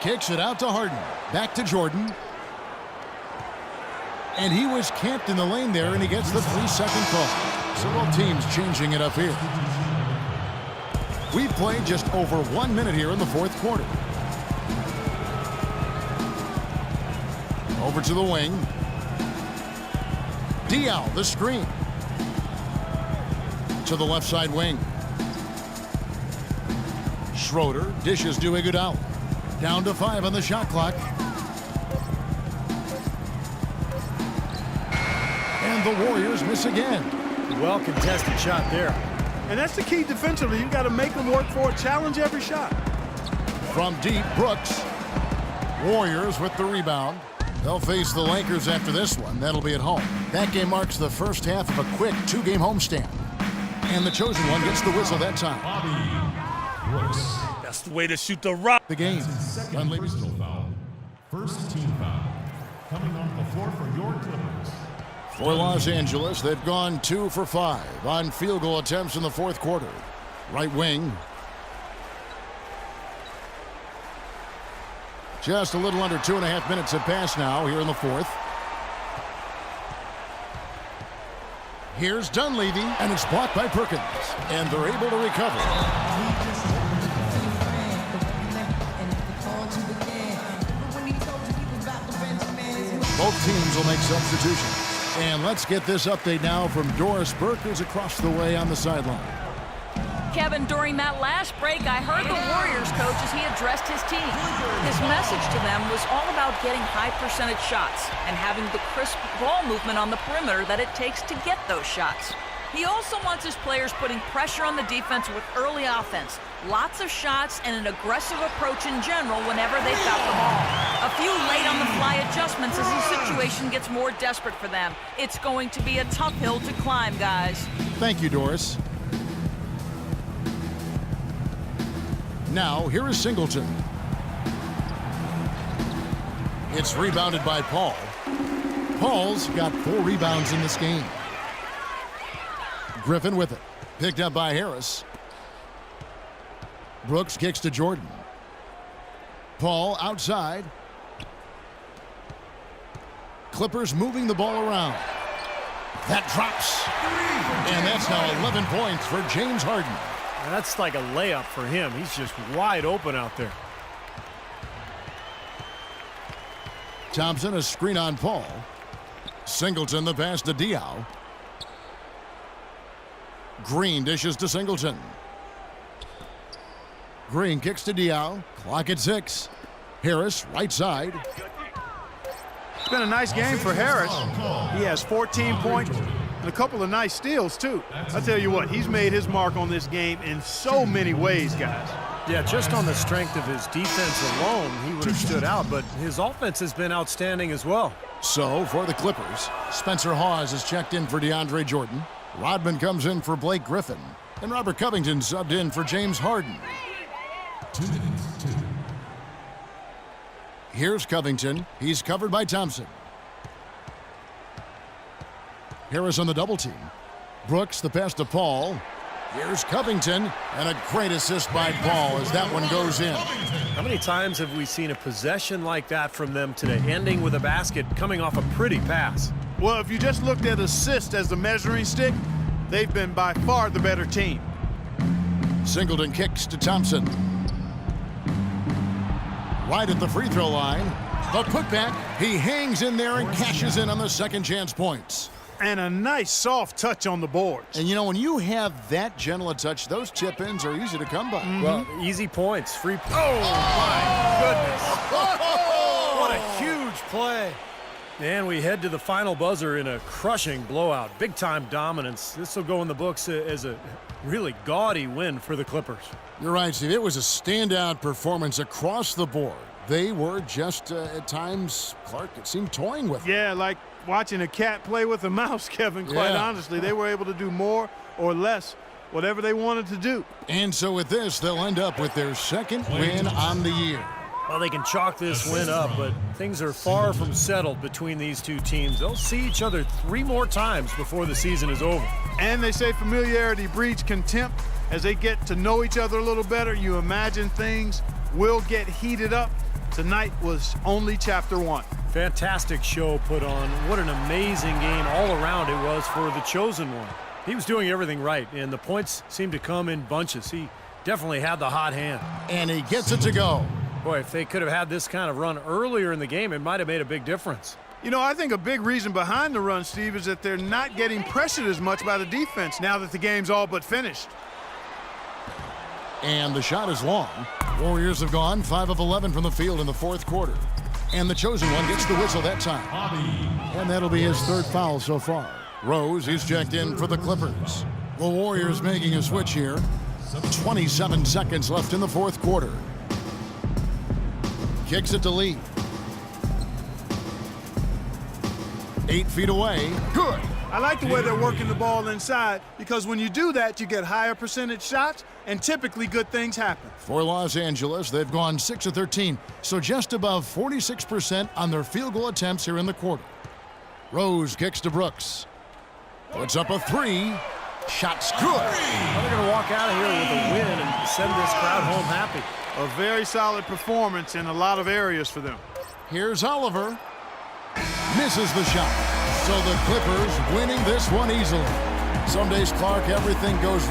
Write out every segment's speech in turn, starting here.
Kicks it out to Harden. Back to Jordan. And he was camped in the lane there, and he gets the 3-second call. So both teams changing it up here. We've played just over 1 minute here in the fourth quarter. Over to the wing. Diaw, the screen. To the left side wing. Schroeder dishes to Iguodala. Down to 5 on the shot clock. And the Warriors miss again. Well-contested shot there. And that's the key defensively. You've got to make them work for it. Challenge every shot. From deep, Brooks. Warriors with the rebound. They'll face the Lakers after this one. That'll be at home. That game marks the first half of a quick 2-game homestand. And the chosen one gets the whistle that time. Brooks. That's the way to shoot the rock. The game. Second personal foul. First team foul. Coming off the floor for your Clippers. For Los Angeles, they've gone 2 for 5 on field goal attempts in the fourth quarter. Right wing. Just a little under 2.5 minutes have passed now here in the fourth. Here's Dunleavy, and it's blocked by Perkins. And they're able to recover. Both teams will make substitutions. And let's get this update now from Doris Burke, who's across the way on the sideline. Kevin, during that last break, I heard the Warriors coach as he addressed his team. His message to them was all about getting high percentage shots and having the crisp ball movement on the perimeter that it takes to get those shots. He also wants his players putting pressure on the defense with early offense, lots of shots, and an aggressive approach in general whenever they've got the ball. A few late-on-the-fly adjustments as the situation gets more desperate for them. It's going to be a tough hill to climb, guys. Thank you, Doris. Now, here is Singleton. It's rebounded by Paul. Paul's got 4 rebounds in this game. Griffin with it. Picked up by Harris. Brooks kicks to Jordan. Paul outside. Clippers moving the ball around. That drops. And that's now 11 points for James Harden. That's like a layup for him. He's just wide open out there. Thompson, a screen on Paul. Singleton, the pass to Diaw. Green dishes to Singleton. Green kicks to Diaw. Clock at 6. Harris, right side. It's been a nice game for Harris. He has 14 points and a couple of nice steals, too. I tell you what, he's made his mark on this game in so many ways, guys. Yeah, just on the strength of his defense alone, he would have stood out, but his offense has been outstanding as well. So, for the Clippers, Spencer Hawes is checked in for DeAndre Jordan. Rodman comes in for Blake Griffin. And Robert Covington subbed in for James Harden. 2 minutes, 2. Here's Covington. He's covered by Thompson. Harris on the double team. Brooks, the pass to Paul. Here's Covington, and a great assist by Paul as that one goes in. How many times have we seen a possession like that from them today, ending with a basket coming off a pretty pass? Well, if you just looked at assist as the measuring stick, they've been by far the better team. Singleton kicks to Thompson. Right at the free throw line. The putback. He hangs in there and cashes in on the second chance points. And a nice soft touch on the boards. And you know, when you have that gentle a touch, those chip-ins are easy to come by. Well, easy points, free. Oh, my goodness. What a huge play. And we head to the final buzzer in a crushing blowout. Big-time dominance. This will go in the books as a really gaudy win for the Clippers. You're right, Steve. It was a standout performance across the board. They were just, at times, Clark, it seemed toying with them. Yeah, like watching a cat play with a mouse, Kevin, quite honestly. They were able to do more or less, whatever they wanted to do. And so with this, they'll end up with their second win on the year. Well, they can chalk this win up, but things are far from settled between these two teams. They'll see each other 3 more times before the season is over. And they say familiarity breeds contempt. As they get to know each other a little better, you imagine things will get heated up. Tonight was only chapter 1. Fantastic show put on. What an amazing game all around it was for the chosen one. He was doing everything right, and the points seemed to come in bunches. He definitely had the hot hand. And he gets it to go. Boy, if they could have had this kind of run earlier in the game, it might have made a big difference. You know, I think a big reason behind the run, Steve, is that they're not getting pressured as much by the defense now that the game's all but finished. And the shot is long. Warriors have gone 5 of 11 from the field in the fourth quarter. And the chosen one gets the whistle that time. And that'll be his third foul so far. Rose is checked in for the Clippers. The Warriors making a switch here. 27 seconds left in the fourth quarter. Kicks it to Lee. 8 feet away. Good. I like the way they're working the ball inside because when you do that, you get higher percentage shots and typically good things happen. For Los Angeles, they've gone 6 of 13, so just above 46% on their field goal attempts here in the quarter. Rose kicks to Brooks. Puts up a 3. Shot's good. Well, they're going to walk out of here with a win and send this crowd home happy. A very solid performance in a lot of areas for them. Here's Oliver. Misses the shot. So the Clippers winning this one easily. Some days, Clark, everything goes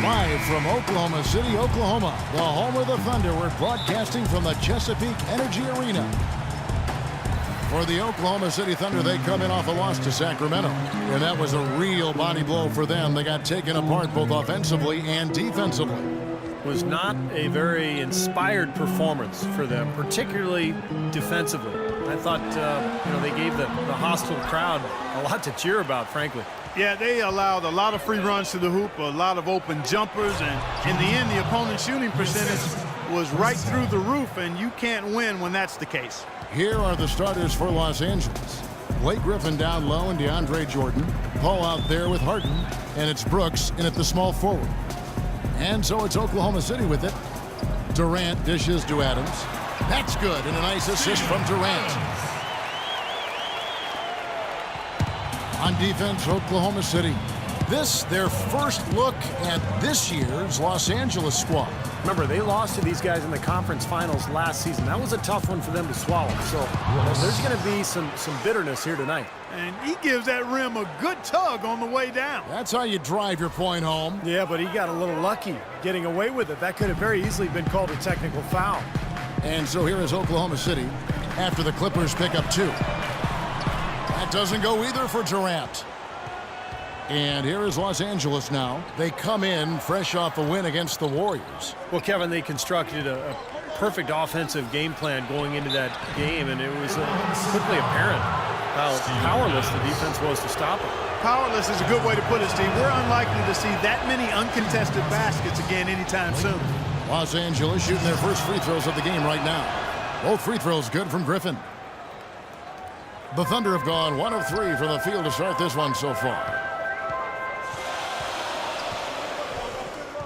Live from Oklahoma City, Oklahoma, the home of the Thunder, we're broadcasting from the Chesapeake Energy Arena. For the Oklahoma City Thunder, they come in off a loss to Sacramento. And that was a real body blow for them. They got taken apart both offensively and defensively. Was not a very inspired performance for them, particularly defensively. I thought, they gave the hostile crowd a lot to cheer about, frankly. Yeah, they allowed a lot of free runs to the hoop, a lot of open jumpers, and in the end, the opponent's shooting percentage was right through the roof, and you can't win when that's the case. Here are the starters for Los Angeles. Blake Griffin down low and DeAndre Jordan. Paul out there with Harden, and it's Brooks in at the small forward. And so it's Oklahoma City with it. Durant dishes to Adams. That's good, and a nice assist from Durant. On defense, Oklahoma City. This, their first look at this year's Los Angeles squad. Remember, they lost to these guys in the conference finals last season. That was a tough one for them to swallow. So there's going to be some bitterness here tonight. And he gives that rim a good tug on the way down. That's how you drive your point home. Yeah, but he got a little lucky getting away with it. That could have very easily been called a technical foul. And so here is Oklahoma City after the Clippers pick up 2. That doesn't go either for Durant. And here is Los Angeles now. They come in fresh off a win against the Warriors. Well, Kevin, they constructed a perfect offensive game plan going into that game, and it was quickly apparent how powerless the defense was to stop it. Powerless is a good way to put it, Steve. We're unlikely to see that many uncontested baskets again anytime soon. Los Angeles shooting their first free throws of the game right now. Both free throws good from Griffin. The Thunder have gone 1 of 3 from the field to start this one so far.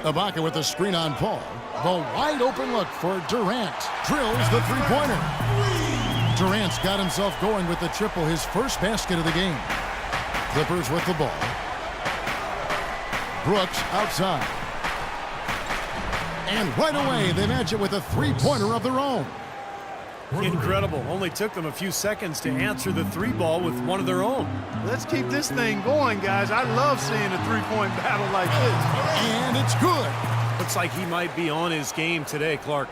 Ibaka with the screen on Paul. The wide open look for Durant. Drills the three-pointer. Durant's got himself going with the triple, his first basket of the game. Clippers with the ball. Brooks outside. And right away, they match it with a three-pointer of their own. Incredible. Only took them a few seconds to answer the 3-ball with one of their own. Let's keep this thing going, guys. I love seeing a three-point battle like this. And it's good. Looks like he might be on his game today, Clark.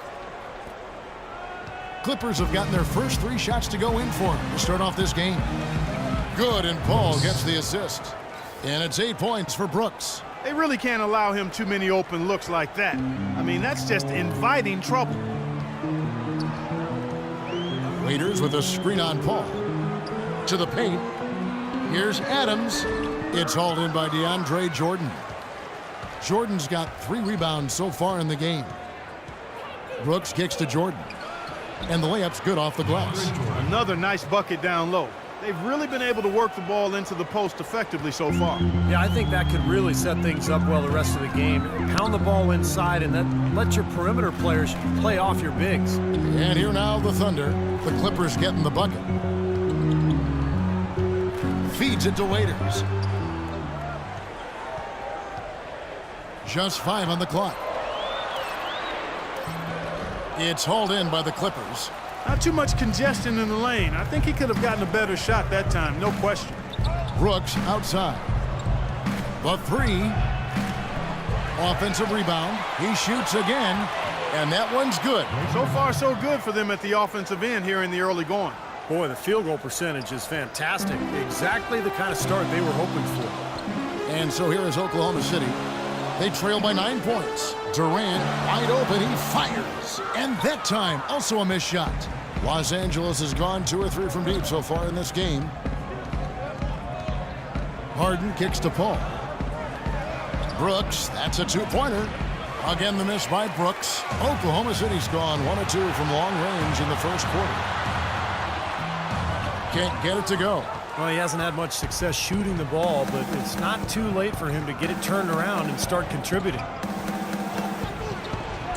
Clippers have gotten their first 3 shots to go in for him to start off this game. Good, and Paul gets the assist. And it's 8 points for Brooks. They really can't allow him too many open looks like that. I mean, that's just inviting trouble. Waiters with a screen on Paul. To the paint. Here's Adams. It's hauled in by DeAndre Jordan. Jordan's got 3 rebounds so far in the game. Brooks kicks to Jordan. And the layup's good off the glass. Another nice bucket down low. They've really been able to work the ball into the post effectively so far. Yeah, I think that could really set things up well the rest of the game. Pound the ball inside and then let your perimeter players play off your bigs. And here now the Thunder. The Clippers getting the bucket. Feeds it to Waiters. Just 5 on the clock. It's hauled in by the Clippers. Not too much congestion in the lane. I think he could have gotten a better shot that time, no question. Brooks outside. The 3. Offensive rebound. He shoots again, and that one's good. So far, so good for them at the offensive end here in the early going. Boy, the field goal percentage is fantastic. Exactly the kind of start they were hoping for. And so here is Oklahoma City. They trail by 9 points. Durant wide open. He fires. And that time, also a missed shot. Los Angeles has gone 2 or 3 from deep so far in this game. Harden kicks to Paul. Brooks, that's a 2-pointer. Again, the miss by Brooks. Oklahoma City's gone 1 or 2 from long range in the first quarter. Can't get it to go. Well, he hasn't had much success shooting the ball, but it's not too late for him to get it turned around and start contributing.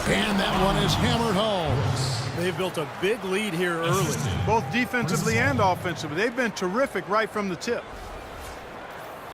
And that one is hammered home. They've built a big lead here early. Both defensively and offensively. They've been terrific right from the tip.